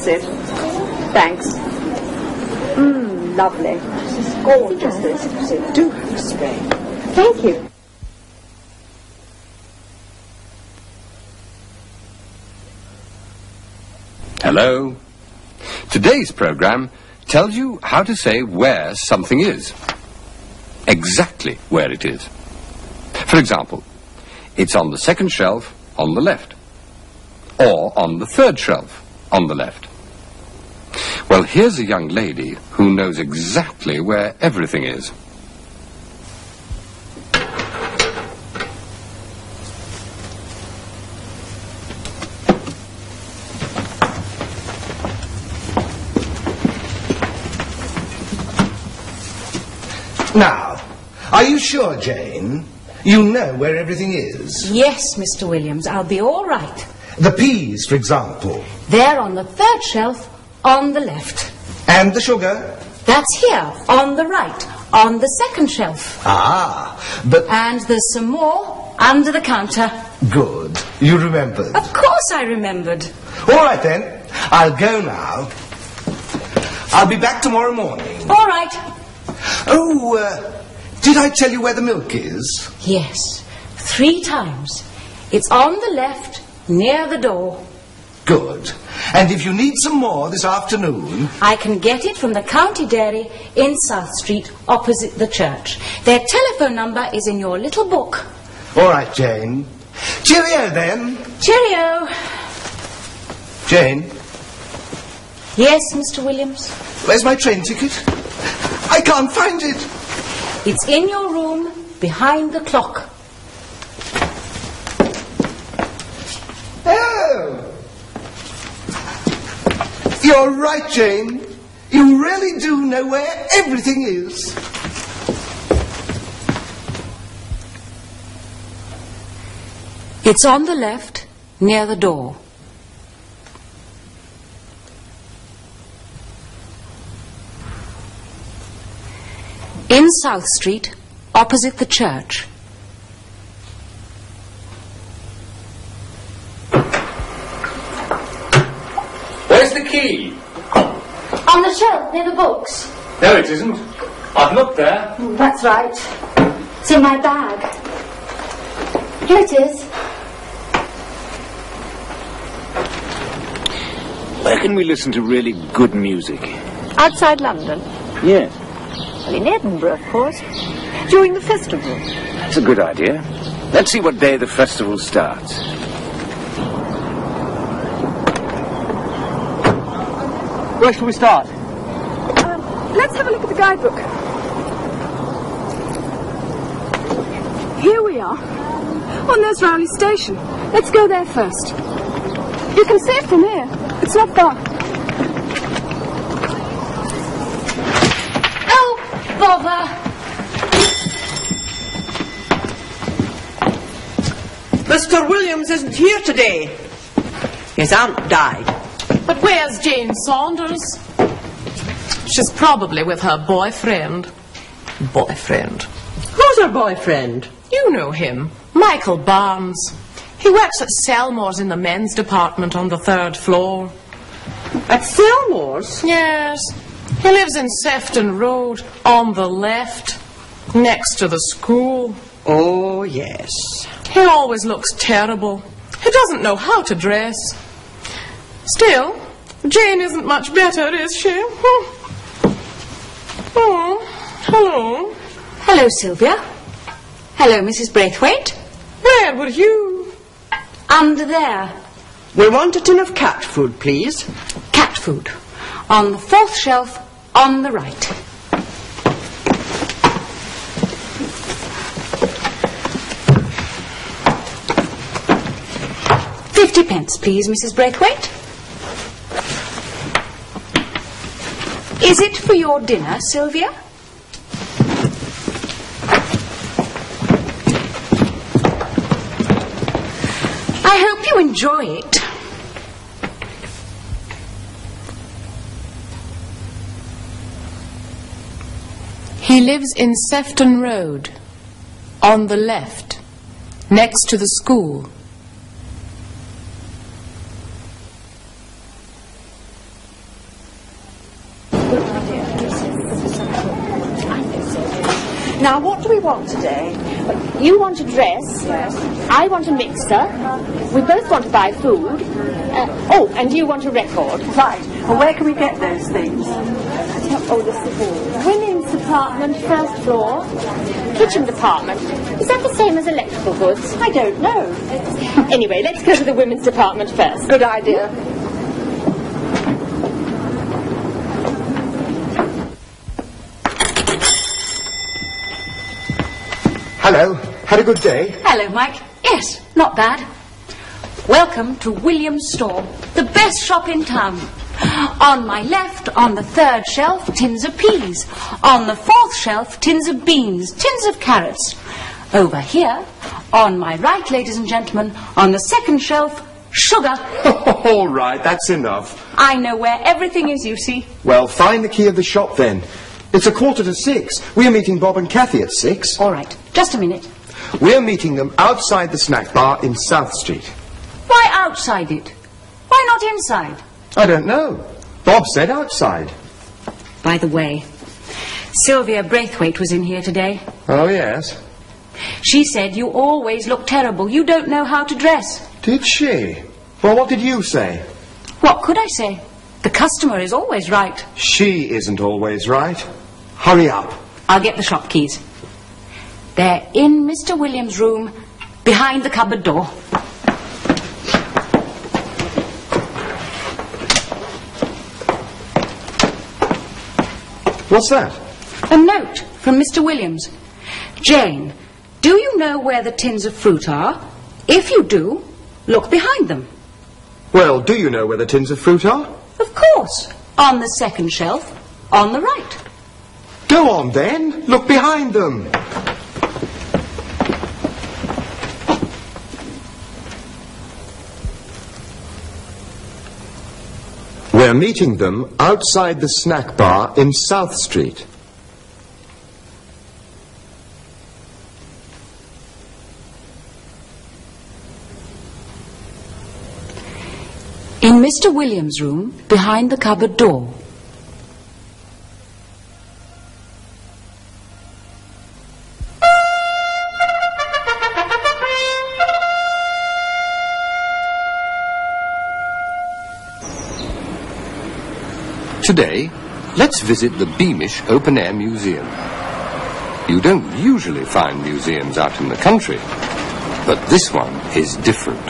That's it. Thanks. Lovely. This is gorgeous, this. Do have a spray. Thank you. Hello. Today's programme tells you how to say where something is. Exactly where it is. For example, it's on the second shelf on the left. Or on the third shelf on the left. Well, here's a young lady who knows exactly where everything is. Now, are you sure, Jane? You know where everything is? Yes, Mr. Williams, I'll be all right. The peas, for example. They're on the third shelf on the left. And the sugar? That's here, on the right, on the second shelf. Ah, but... And there's some more under the counter. Good. You remembered. Of course I remembered. All right, then. I'll go now. I'll be back tomorrow morning. All right. Oh, did I tell you where the milk is? Yes, 3 times. It's on the left, near the door. Good. And if you need some more this afternoon... I can get it from the county dairy in South Street, opposite the church. Their telephone number is in your little book. All right, Jane. Cheerio, then. Cheerio. Jane? Yes, Mr. Williams? Where's my train ticket? I can't find it. It's in your room, behind the clock. Oh! You're right, Jane. You really do know where everything is. It's on the left, near the door. In South Street, opposite the church. Where's the key? On the shelf, near the books. No, it isn't. I've looked there. That's right. It's in my bag. Here it is. Where can we listen to really good music? Outside London? Yes. Well, in Edinburgh, of course. During the festival. That's a good idea. Let's see what day the festival starts. Where shall we start? Let's have a look at the guidebook. Here we are. Oh, and there's Rowley Station. Let's go there first. You can see it from here. It's not far. Oh, bother! Mr. Williams isn't here today. His aunt died. But where's Jane Saunders? She's probably with her boyfriend. Boyfriend. Who's her boyfriend? You know him, Michael Barnes. He works at Selmore's in the men's department on the 3rd floor. At Selmore's? Yes. He lives in Sefton Road, on the left, next to the school. Oh, yes. He always looks terrible. He doesn't know how to dress. Still, Jane isn't much better, is she? Oh, hello. Hello, Sylvia. Hello, Mrs. Braithwaite. Where were you? Under there. We want a tin of cat food, please. Cat food. On the 4th shelf, on the right. £50, please, Mrs. Braithwaite. Is it for your dinner, Sylvia? I hope you enjoy it. He lives in Sefton Road, on the left, next to the school. Now, what do we want today? You want a dress. Yes. I want a mixer. We both want to buy food. And you want a record. Right. Well, where can we get those things? The women's department, first floor. Kitchen department. Is that the same as electrical goods? I don't know. Anyway, let's go to the women's department first. Good idea. Hello. Had a good day? Hello, Mike. Yes, not bad. Welcome to William's store, the best shop in town. On my left, on the third shelf, tins of peas. On the fourth shelf, tins of beans, tins of carrots. Over here, on my right, ladies and gentlemen, on the second shelf, sugar. All right, that's enough. I know where everything is, you see. Well, find the key of the shop then. It's 5:45. We're meeting Bob and Kathy at 6. All right, just a minute. We're meeting them outside the snack bar in South Street. Why outside it? Why not inside? I don't know. Bob said outside. By the way, Sylvia Braithwaite was in here today. Oh, yes. She said you always look terrible. You don't know how to dress. Did she? Well, what did you say? What could I say? The customer is always right. She isn't always right. Hurry up. I'll get the shop keys. They're in Mr. Williams' room, behind the cupboard door. What's that? A note from Mr. Williams. Jane, do you know where the tins of fruit are? If you do, look behind them. Well, do you know where the tins of fruit are? Of course. On the second shelf, on the right. Go on then. Look behind them. We're meeting them outside the snack bar in South Street. In Mr. Williams' room, behind the cupboard door. Today, let's visit the Beamish Open Air Museum. You don't usually find museums out in the country, but this one is different.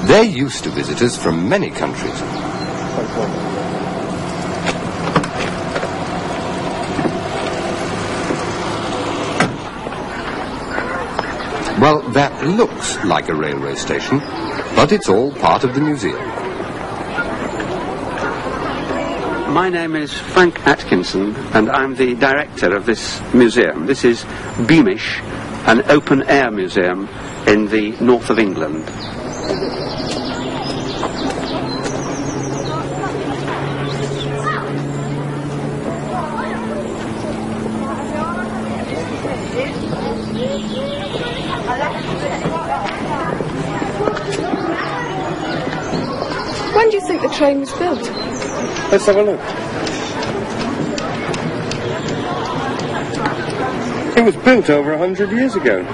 They're used to visitors from many countries. Well, that looks like a railway station, but it's all part of the museum. My name is Frank Atkinson, and I'm the director of this museum. This is Beamish, an open-air museum in the north of England. When do you think the train was built? Let's have a look. It was built over 100 years ago.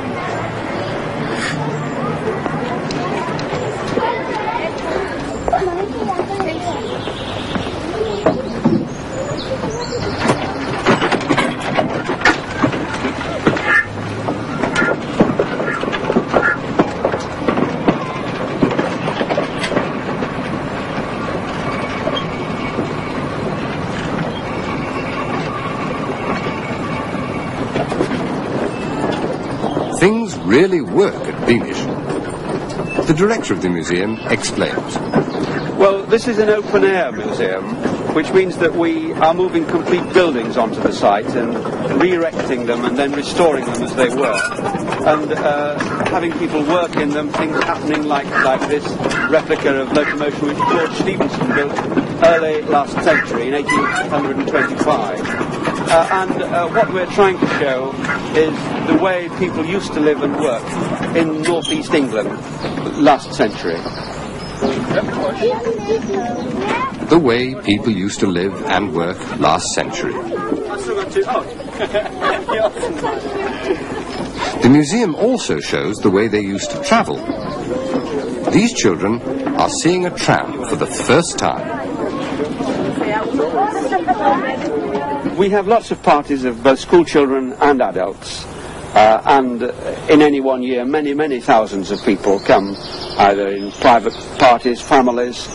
Things really work at Beamish. The director of the museum explains. Well, this is an open-air museum, which means that we are moving complete buildings onto the site and re-erecting them and then restoring them as they were. And having people work in them, things happening like this replica of locomotion which George Stephenson built early last century, in 1825. What we're trying to show is the way people used to live and work in northeast England last century. The way people used to live and work last century. The museum also shows the way they used to travel. These children are seeing a tram for the first time. We have lots of parties of both school children and adults. And in any one year, many thousands of people come, either in private parties, families,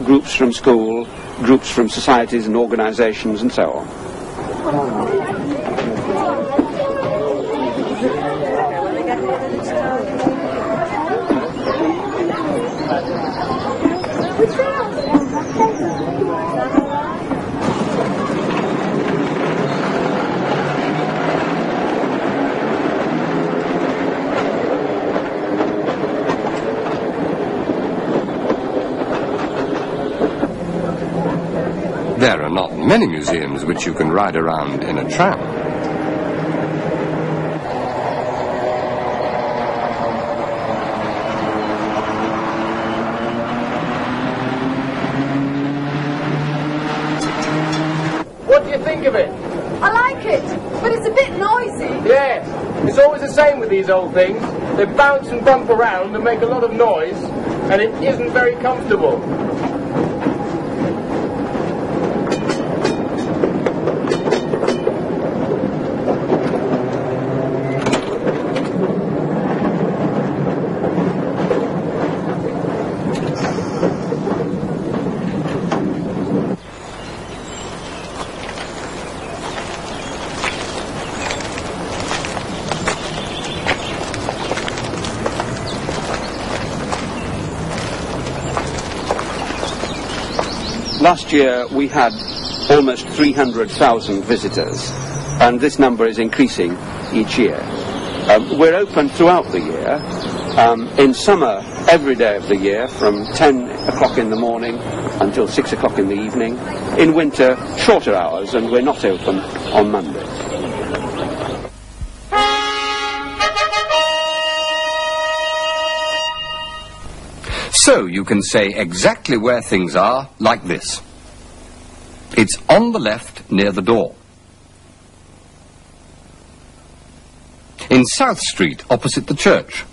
groups from school, groups from societies and organisations, and so on. There are not many museums which you can ride around in a tram. What do you think of it? I like it, but it's a bit noisy. Yes, it's always the same with these old things. They bounce and bump around and make a lot of noise, and it isn't very comfortable. Last year we had almost 300,000 visitors, and this number is increasing each year. We're open throughout the year. In summer, every day of the year, from 10 o'clock in the morning until 6 o'clock in the evening. In winter, shorter hours, and we're not open on Mondays. So you can say exactly where things are like this. It's on the left near the door. In South Street, opposite the church.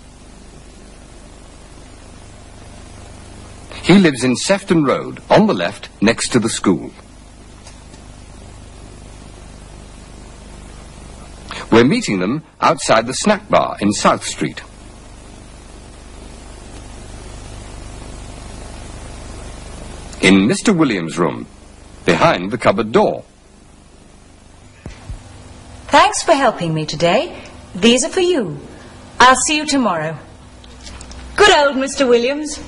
He lives in Sefton Road, on the left, next to the school. We're meeting them outside the snack bar in South Street. In Mr. Williams' room, behind the cupboard door. Thanks for helping me today. These are for you. I'll see you tomorrow. Good old Mr. Williams.